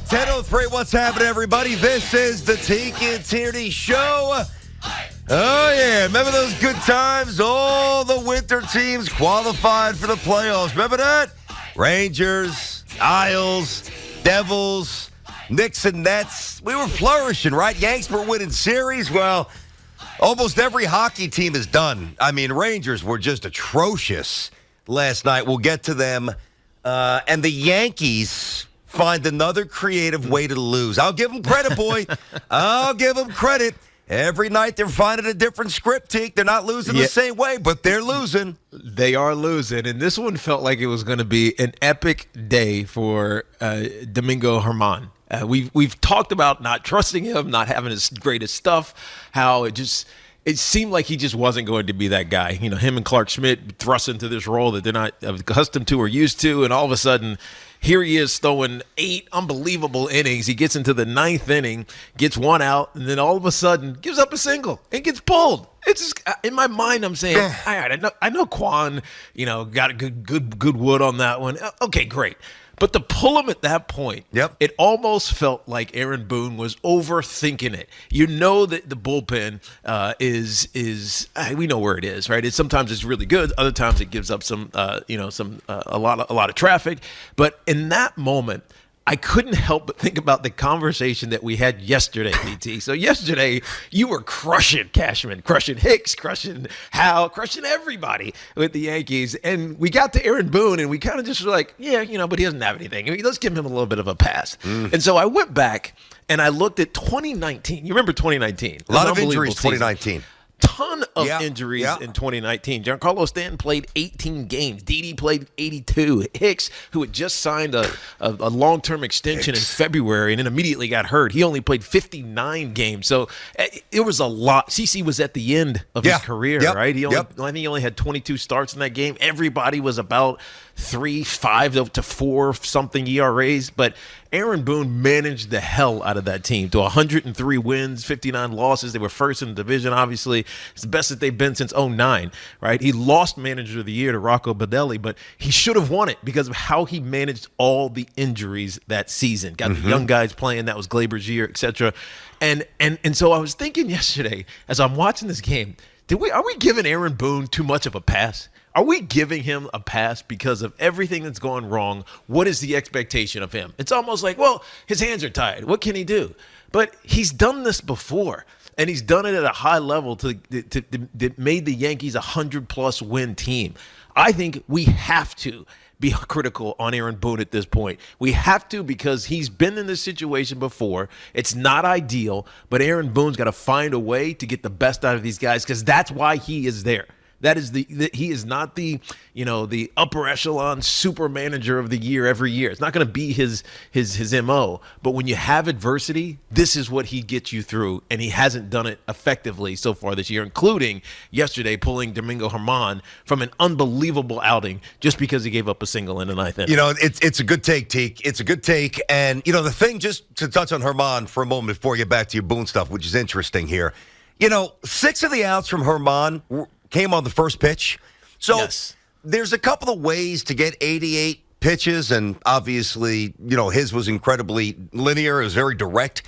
10:03, what's happening, everybody? This is the Tiki and Tierney Show. Oh, yeah. Remember those good times? All the winter teams qualified for the playoffs. Remember that? Rangers, Isles, Devils, Knicks, and Nets. We were flourishing, right? Yanks were winning series. Well, almost every hockey team is done. I mean, Rangers were just atrocious last night. We'll get to them. And the Yankees find another creative way to lose. I'll give them credit, boy. I'll give them credit. Every night they're finding a different script, Teak. They're not losing the same way, but they're losing. They are losing, and this one felt like it was going to be an epic day for Domingo Germán. We've talked about not trusting him, not having his greatest stuff, how it seemed like he just wasn't going to be that guy. You know, him and Clark Schmidt thrust into this role that they're not accustomed to or used to, and all of a sudden, here he is throwing 8 unbelievable innings. He gets into the 9th inning, gets one out, and then all of a sudden gives up a single and gets pulled. It's just, in my mind, I'm saying, all right, I know Quan, got a good wood on that one. Okay, great. But to pull him at that point, it almost felt like Aaron Boone was overthinking it. You know that the bullpen we know where it is, right? Sometimes it's really good, other times it gives up a lot of traffic. But in that moment, I couldn't help but think about the conversation that we had yesterday, BT. So yesterday, you were crushing Cashman, crushing Hicks, crushing Howe, crushing everybody with the Yankees. And we got to Aaron Boone, and we kind of just were like, but he doesn't have anything. I mean, let's give him a little bit of a pass. And so I went back, and I looked at 2019. You remember 2019? A lot of injuries 2019. Ton of injuries in 2019. Giancarlo Stanton played 18 games. Didi played 82. Hicks, who had just signed a long-term extension in February and then immediately got hurt, he only played 59 games. So it was a lot. CeCe was at the end of his career, right? I think he only had 22 starts in that game. Everybody was about 3.5 to 4 something ERAs, but Aaron Boone managed the hell out of that team to 103 wins, 59 losses. They were first in the division, obviously. It's the best that they've been since 2009, right? He lost Manager of the Year to Rocco Baldelli, but he should have won it because of how he managed all the injuries that season. Got the young guys playing. That was Glaber's year, etc. And so I was thinking yesterday as I'm watching this game, are we giving Aaron Boone too much of a pass? Are we giving him a pass because of everything that's gone wrong? What is the expectation of him? It's almost like, well, his hands are tied. What can he do? But he's done this before, and he's done it at a high level that made the Yankees a 100-plus win team. I think we have to be critical on Aaron Boone at this point. We have to because he's been in this situation before. It's not ideal, but Aaron Boone's got to find a way to get the best out of these guys because that's why he is there. That is he is not the upper echelon super manager of the year every year. It's not going to be his MO. But when you have adversity, this is what he gets you through, and he hasn't done it effectively so far this year, including yesterday pulling Domingo Germán from an unbelievable outing just because he gave up a single in the 9th inning. It's a good take, Teak. It's a good take, and the thing, just to touch on Germán for a moment before you get back to your Boone stuff, which is interesting here. 6 of the outs from Germán came on the first pitch. So there's a couple of ways to get 88 pitches, and obviously, his was incredibly linear. It was very direct.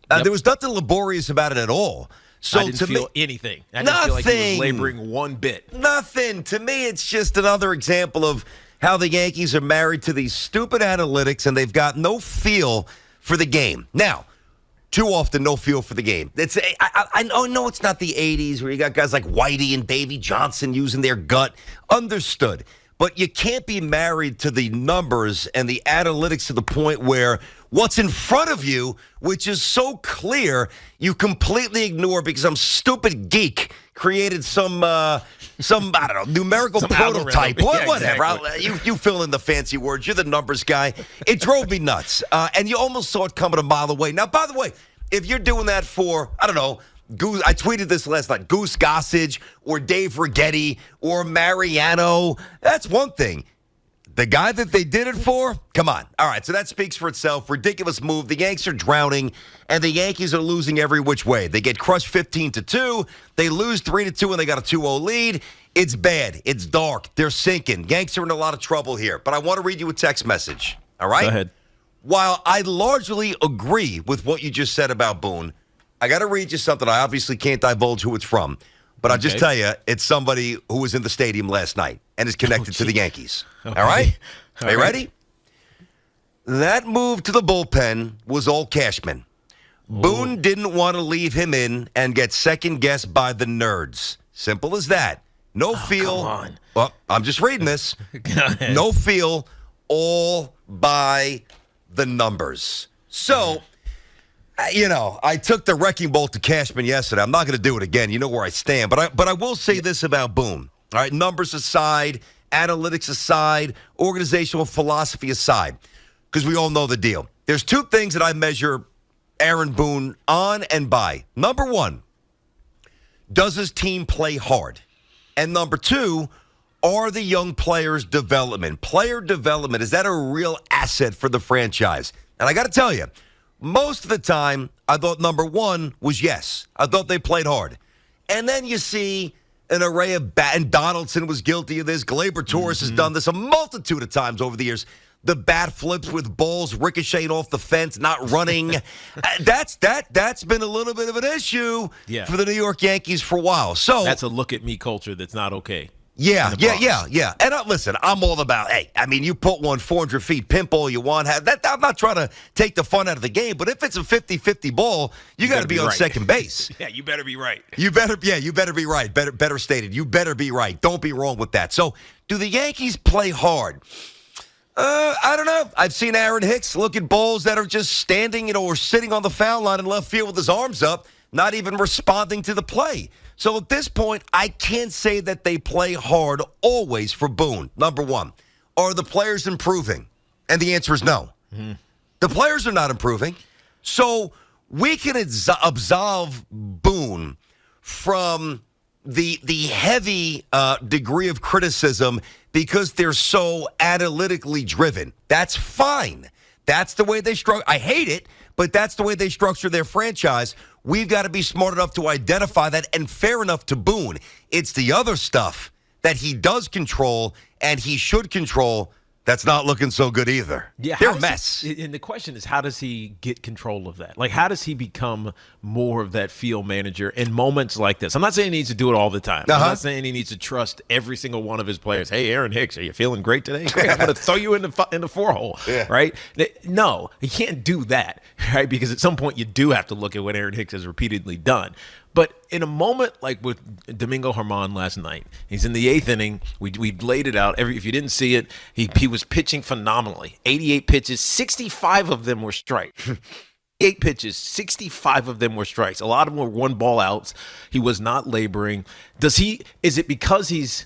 There was nothing laborious about it at all. So I didn't feel anything. I didn't feel like he was laboring one bit. Nothing. To me, it's just another example of how the Yankees are married to these stupid analytics, and they've got no feel for the game. Now, too often, no feel for the game. I know it's not the 80s where you got guys like Whitey and Davey Johnson using their gut. Understood. But you can't be married to the numbers and the analytics to the point where what's in front of you, which is so clear, you completely ignore because some stupid geek created some I don't know, numerical prototype. Whatever. Exactly. You fill in the fancy words. You're the numbers guy. It drove me nuts. And you almost saw it coming a mile away. Now, by the way, if you're doing that for, I don't know, Goose, I tweeted this last night, Goose Gossage or Dave Righetti or Mariano, that's one thing. The guy that they did it for? Come on. All right, so that speaks for itself. Ridiculous move. The Yanks are drowning, and the Yankees are losing every which way. They get crushed 15-2. They lose 3-2, and they got a 2-0 lead. It's bad. It's dark. They're sinking. Yanks are in a lot of trouble here. But I want to read you a text message. All right? Go ahead. while I largely agree with what you just said about Boone, I got to read you something. I obviously can't divulge who it's from, but I'll just tell you, it's somebody who was in the stadium last night and is connected to the Yankees. Okay. All right? Are you ready? That move to the bullpen was all Cashman. Boone didn't want to leave him in and get second-guessed by the nerds. Simple as that. No feel. Come on. Well, I'm just reading this. No feel, all by the numbers. So, I took the wrecking ball to Cashman yesterday. I'm not going to do it again. You know where I stand. But I will say this about Boone. All right, numbers aside, analytics aside, organizational philosophy aside, because we all know the deal. There's two things that I measure Aaron Boone on and by. Number one, does his team play hard? And number two, are the young players' development? Player development, is that a real asset for the franchise? And I got to tell you, most of the time, I thought number one was yes. I thought they played hard. And then you see an array of and Donaldson was guilty of this. Gleyber Torres has done this a multitude of times over the years. The bat flips with balls ricocheting off the fence, not running. That's been a little bit of an issue for the New York Yankees for a while. So that's a look-at-me culture that's not okay. Yeah. And listen, I'm all about, you put one 400 feet, pimp all you want. I'm not trying to take the fun out of the game, but if it's a 50-50 ball, you got to be on second base. Yeah, you better be right. You better be right. Better stated. You better be right. Don't be wrong with that. So, do the Yankees play hard? I don't know. I've seen Aaron Hicks look at balls that are just standing, or sitting on the foul line in left field with his arms up, not even responding to the play. So at this point, I can't say that they play hard always for Boone. Number one, are the players improving? And the answer is no. Mm-hmm. The players are not improving. So we can absolve Boone from the heavy degree of criticism because they're so analytically driven. That's fine. That's the way they structure. I hate it, but that's the way they structure their franchise. We've got to be smart enough to identify that, and fair enough to Boone. It's the other stuff that he does control and he should control that's not looking so good either. Yeah, they're a mess. And the question is, how does he get control of that? Like, how does he become more of that field manager in moments like this? I'm not saying he needs to do it all the time. I'm not saying he needs to trust every single one of his players. Hey, Aaron Hicks, are you feeling great today? I'm going to throw you in the four-hole, right? No, he can't do that, right? Because at some point you do have to look at what Aaron Hicks has repeatedly done. But in a moment like with Domingo Germán last night, he's in the eighth inning. We laid it out. If you didn't see it, he was pitching phenomenally. 88 pitches, 65 of them were strikes. 8 pitches, 65 of them were strikes. A lot of them were one ball outs. He was not laboring. Is it because he's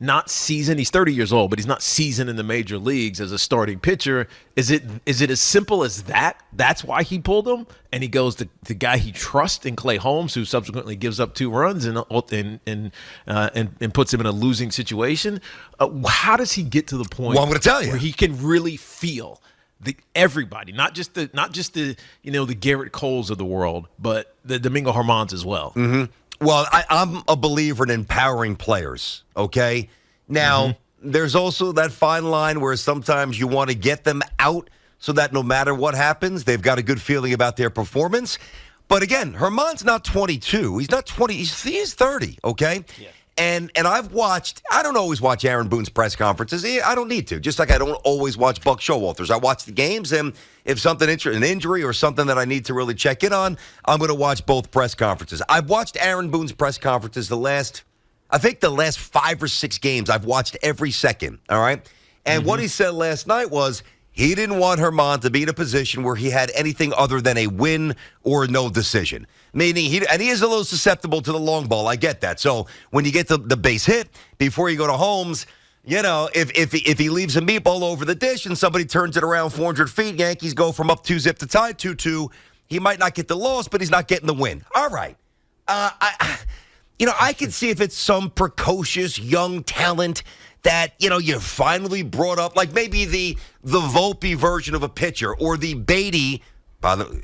not seasoned? He's 30 years old, but he's not seasoned in the major leagues as a starting pitcher. Is it as simple as that? That's why he pulled him, and he goes to the guy he trusts in Clay Holmes, who subsequently gives up 2 runs and puts him in a losing situation. How does he get to the point? Well, I'm going to tell you, where he can really feel everybody, not just the the Garrett Coles of the world, but the Domingo Germáns as well. Mm-hmm. Well, I'm a believer in empowering players, okay? Now, there's also that fine line where sometimes you want to get them out so that no matter what happens, they've got a good feeling about their performance. But again, Germán's not 22. He's not 20. He's 30, okay? Yeah. And I've watched, I don't always watch Aaron Boone's press conferences. I don't need to. Just like I don't always watch Buck Showalter's. I watch the games, and if something, an injury or something that I need to really check in on, I'm going to watch both press conferences. I've watched Aaron Boone's press conferences the last 5 or 6 games. I've watched every second, all right? And what he said last night was he didn't want Germán to be in a position where he had anything other than a win or no decision. Meaning he is a little susceptible to the long ball. I get that. So when you get the base hit before you go to Holmes, if he leaves a meatball over the dish and somebody turns it around 400 feet, Yankees go from up 2-zip to tied 2-2. He might not get the loss, but he's not getting the win. All right. I can see if it's some precocious young talent that, you finally brought up, like maybe the Volpe version of a pitcher or the Beatty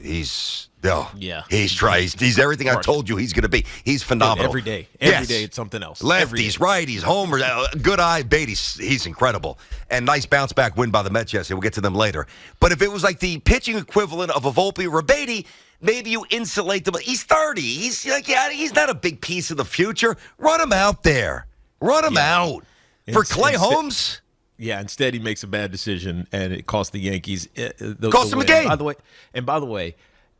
He's everything I told you he's going to be. He's phenomenal. Every day it's something else. Lefties, righties, homers, good eye, Beatty. He's incredible. And nice bounce back win by the Mets yesterday. We'll get to them later. But if it was like the pitching equivalent of a Volpe or a Beatty, maybe you insulate them. He's 30. He's not a big piece of the future. Run him out there. Run him out. For Clay Holmes. Yeah, instead he makes a bad decision, and it costs the Yankees cost them a game. By the way,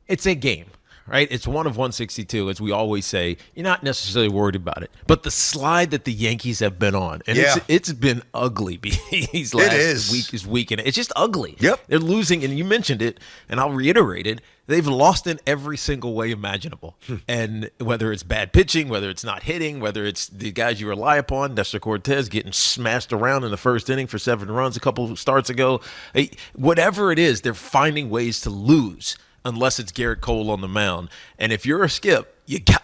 it's a game, right? It's 1 of 162, as we always say. You're not necessarily worried about it, but the slide that the Yankees have been on, and it's been ugly. These last week, and it's just ugly. Yep, they're losing, and you mentioned it, and I'll reiterate it. They've lost in every single way imaginable. And whether it's bad pitching, whether it's not hitting, whether it's the guys you rely upon, Nestor Cortez getting smashed around in the first inning for 7 runs a couple of starts ago, whatever it is, they're finding ways to lose unless it's Garrett Cole on the mound. And if you're a Skip,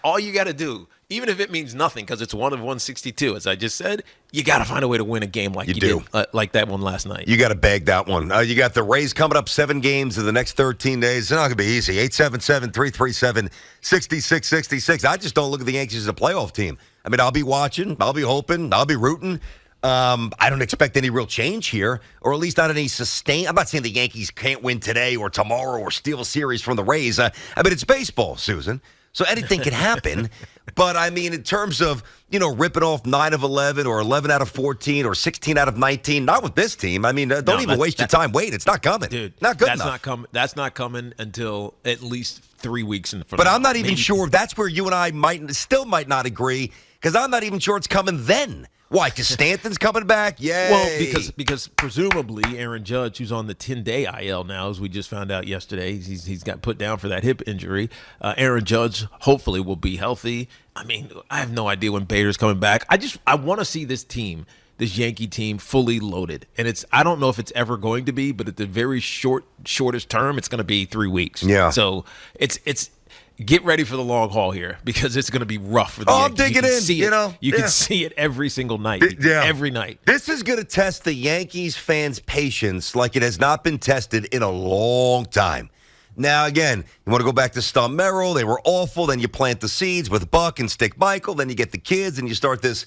all you got to do, even if it means nothing because it's 1 of 162, as I just said, you got to find a way to win a game like you did, like that one last night. You got to bag that one. You got the Rays coming up 7 games in the next 13 days. It's not going to be easy. 877-337-6666. I just don't look at the Yankees as a playoff team. I mean, I'll be watching. I'll be hoping. I'll be rooting. I don't expect any real change here, or at least not any sustain. I'm not saying the Yankees can't win today or tomorrow or steal a series from the Rays. I mean, it's baseball, Susan. So anything can happen. But, I mean, in terms of, ripping off 9 of 11 or 11 out of 14 or 16 out of 19, not with this team. I mean, don't even waste your time waiting. It's not coming. Dude, not good enough. That's not coming until at least 3 weeks in front. But I'm not even sure. That's where you and I might not agree, because I'm not even sure it's coming then. Why? Because Stanton's coming back? Yay. Well, because presumably Aaron Judge, who's on the 10-day IL now, as we just found out yesterday, he's got put down for that hip injury. Aaron Judge hopefully will be healthy. I mean, I have no idea when Bader's coming back. I want to see this Yankee team fully loaded. And I don't know if it's ever going to be, but at the very shortest term, it's going to be 3 weeks. Yeah. So it's get ready for the long haul here, because it's going to be rough for the Yankees. I'm digging in. You can see it every single night. Every night. This is going to test the Yankees fans' patience like it has not been tested in a long time. Now, again, you want to go back to Stump Merrill. They were awful. Then you plant the seeds with Buck and Stick Michael. Then you get the kids, and you start this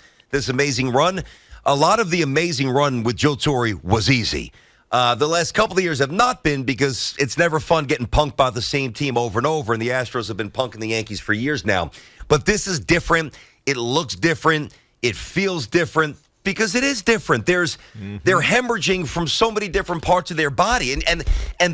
amazing run. A lot of the amazing run with Joe Torre was easy. The last couple of years have not been, because it's never fun getting punked by the same team over and over, and the Astros have been punking the Yankees for years now. But this is different. It looks different. It feels different, because it is different. They're hemorrhaging from so many different parts of their body, and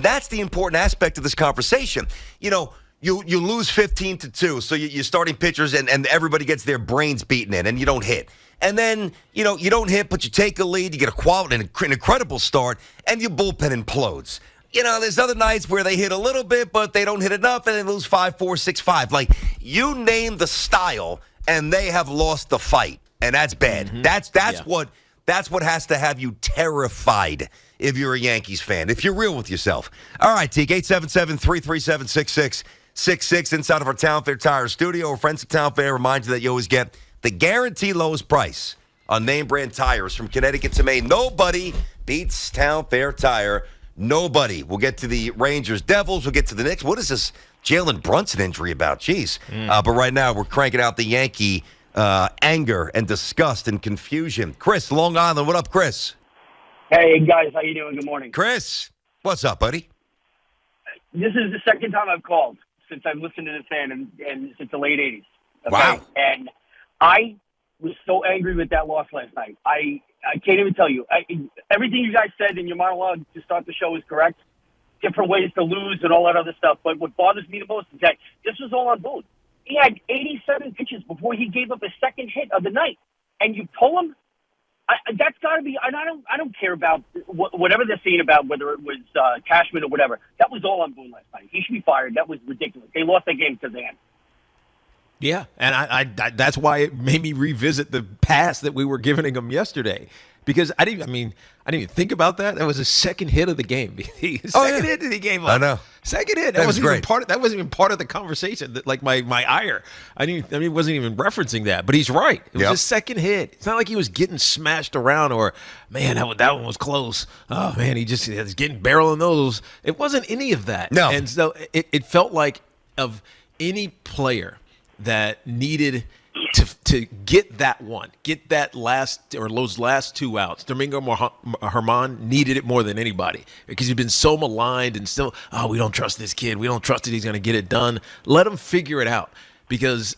that's the important aspect of this conversation. You lose 15-2, so you're starting pitchers, and everybody gets their brains beaten in, and you don't hit. And then, you don't hit, but you take a lead, you get an incredible start, and your bullpen implodes. There's other nights where they hit a little bit, but they don't hit enough, and they lose 5-4, 6-5. Like, you name the style, and they have lost the fight, and that's bad. Mm-hmm. That's what has to have you terrified if you're a Yankees fan, if you're real with yourself. All right, Teak, 877-337-6666 inside of our Town Fair Tire studio. Our friends at Town Fair remind you that you always get the guaranteed lowest price on name brand tires from Connecticut to Maine. Nobody beats Town Fair Tire. Nobody. We'll get to the Rangers, Devils. We'll get to the Knicks. What is this Jalen Brunson injury about? Jeez. But right now, we're cranking out the Yankee anger and disgust and confusion. Chris, Long Island. What up, Chris? Hey, guys. How you doing? Good morning. Chris, what's up, buddy? This is the second time I've called since I've listened to the fan and since the late 80s. Okay? Wow. And I was so angry with that loss last night. I can't even tell you. Everything you guys said in your monologue to start the show is correct. Different ways to lose and all that other stuff. But what bothers me the most is that this was all on Boone. He had 87 pitches before he gave up his second hit of the night. And you pull him? That's got to be – and I don't care about whatever they're saying about whether it was Cashman or whatever. That was all on Boone last night. He should be fired. That was ridiculous. They lost that game because they had. Yeah, and I that's why it made me revisit the pass that we were giving him yesterday. Because I didn't even think about that. That was the second hit of the game. Hit that he gave up. I know. Second hit. That was wasn't great. even part of, that wasn't even part of the conversation. Like my ire. Wasn't even referencing that. But he's right. It was his second hit. It's not like he was getting smashed around or, man, that one was close. Oh man, he was getting barreling those. It wasn't any of that. No. And so it felt like of any player that needed to get that last or those last 2 outs. Domingo Germán needed it more than anybody because he's been so maligned and still, we don't trust this kid. We don't trust that he's going to get it done. Let him figure it out because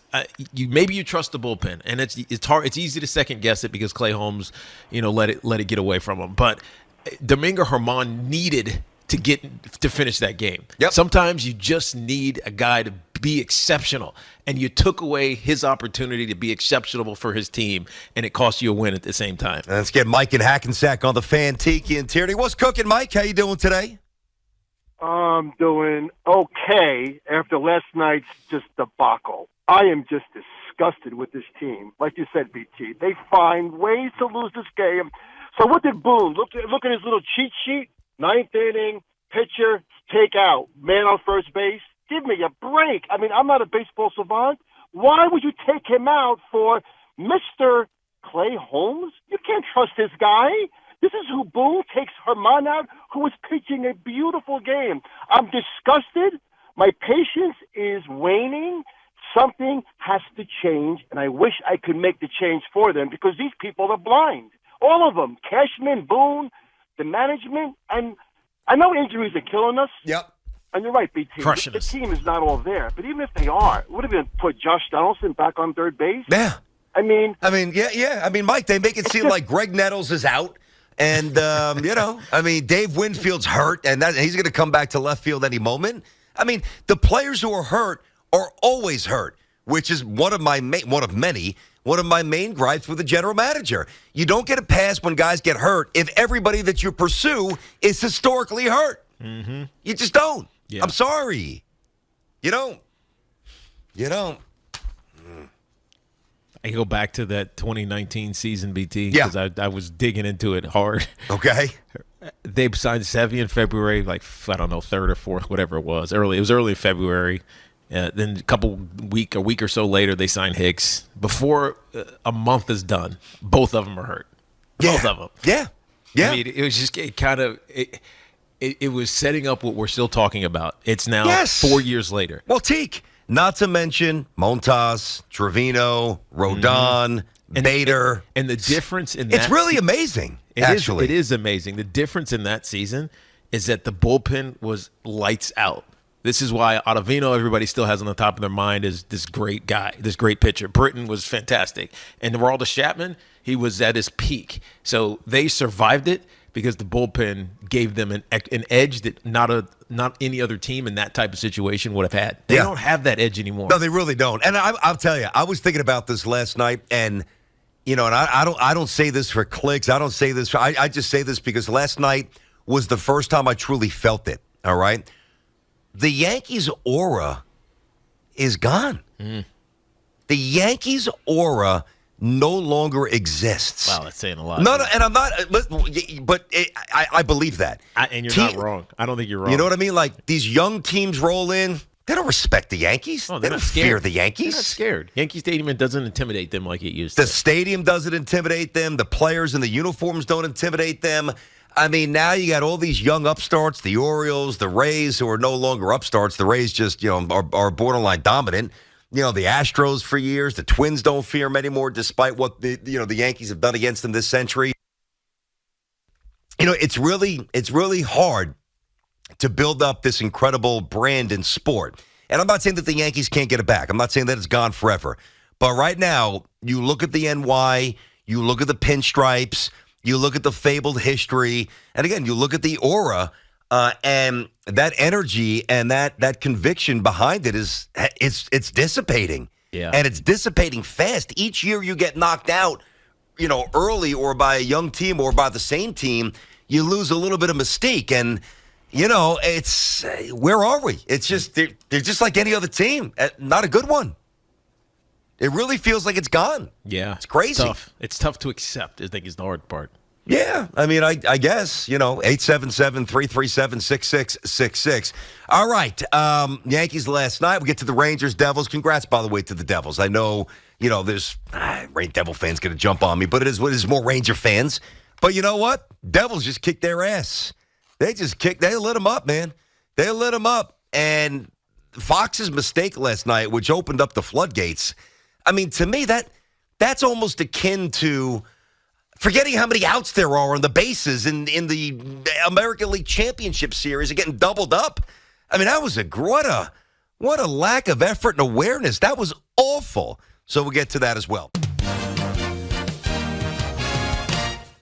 maybe you trust the bullpen, and it's hard. It's easy to second guess it because Clay Holmes, let it get away from him. But Domingo Germán needed to finish that game. Yep. Sometimes you just need a guy to be exceptional, and you took away his opportunity to be exceptional for his team, and it cost you a win at the same time. Let's get Mike and Hackensack on the fan. Tiki and Tierney. What's cooking, Mike? How you doing today? I'm doing okay after last night's just debacle. I am just disgusted with this team. Like you said, BT, they find ways to lose this game. So what did Boone look at his little cheat sheet? 9th inning, pitcher, take out, man on first base. Give me a break. I mean, I'm not a baseball savant. Why would you take him out for Mr. Clay Holmes? You can't trust this guy. This is who Boone takes Germán out, who was pitching a beautiful game. I'm disgusted. My patience is waning. Something has to change, and I wish I could make the change for them because these people are blind. All of them. Cashman, Boone, the management, and I know injuries are killing us. Yep. And you're right, BT. The team is not all there. But even if they are, it would have been put Josh Donaldson back on third base. Yeah. I mean, yeah. I mean, Mike, they make it seem like Greg Nettles is out. And, Dave Winfield's hurt, and he's going to come back to left field any moment. I mean, the players who are hurt are always hurt, which is one of my main gripes with the general manager. You don't get a pass when guys get hurt if everybody that you pursue is historically hurt. Mm-hmm. You just don't. Yeah. I'm sorry. You don't. I go back to that 2019 season, BT, Yeah. because I was digging into it hard. Okay. They signed Sevy in February, like, I don't know, 3rd or 4th, whatever it was. It was early in February. Then a week or so later, they signed Hicks. Before a month is done, both of them are hurt. Yeah. Both of them. Yeah. Yeah. I mean, it was just it was setting up what we're still talking about. It's now 4 years later. Well, Teak, not to mention Montas, Trevino, Rodon, Bader. And the difference in that it's really amazing, actually. It is amazing. The difference in that season is that the bullpen was lights out. This is why Ottavino, everybody still has on the top of their mind, is this great guy, this great pitcher. Britton was fantastic. And Aroldis Chapman, he was at his peak. So they survived it because the bullpen gave them an edge that not any other team in that type of situation would have had. They don't have that edge anymore. No, they really don't. And I'll tell you, I was thinking about this last night, and I don't say this for clicks. I don't say this. I just say this because last night was the first time I truly felt it. All right, the Yankees' aura is gone. Mm. The Yankees' aura no longer exists. Wow, that's saying a lot. No, and I'm not, but I believe that. And you're not wrong. I don't think you're wrong. You know what I mean? Like, these young teams roll in. They don't respect the Yankees. Oh, they don't fear the Yankees. They're not scared. Yankee Stadium doesn't intimidate them like it used to. The stadium doesn't intimidate them. The players in the uniforms don't intimidate them. I mean, now you got all these young upstarts, the Orioles, the Rays, who are no longer upstarts. The Rays just, are borderline dominant. The Astros for years. The Twins don't fear them anymore, despite what the Yankees have done against them this century. It's really hard to build up this incredible brand in sport. And I'm not saying that the Yankees can't get it back. I'm not saying that it's gone forever. But right now, you look at the NY, you look at the pinstripes, you look at the fabled history, and again, you look at the aura, and that energy and that conviction behind it it's dissipating. Yeah. And it's dissipating fast. Each year you get knocked out, early or by a young team or by the same team, you lose a little bit of mystique. And, it's where are we? It's just they're just like any other team. Not a good one. It really feels like it's gone. Yeah. It's crazy. It's tough to accept, I think, is the hard part. Yeah, I mean, I guess, 877-337-6666. All right, Yankees last night. We get to the Rangers, Devils. Congrats, by the way, to the Devils. I know, there's Devil fans going to jump on me, but it is more Ranger fans. But you know what? Devils just kicked their ass. They lit them up, man. They lit them up. And Fox's mistake last night, which opened up the floodgates, I mean, to me, that's almost akin to forgetting how many outs there are on the bases in the American League Championship Series and getting doubled up. I mean, that was what a lack of effort and awareness. That was awful. So we'll get to that as well.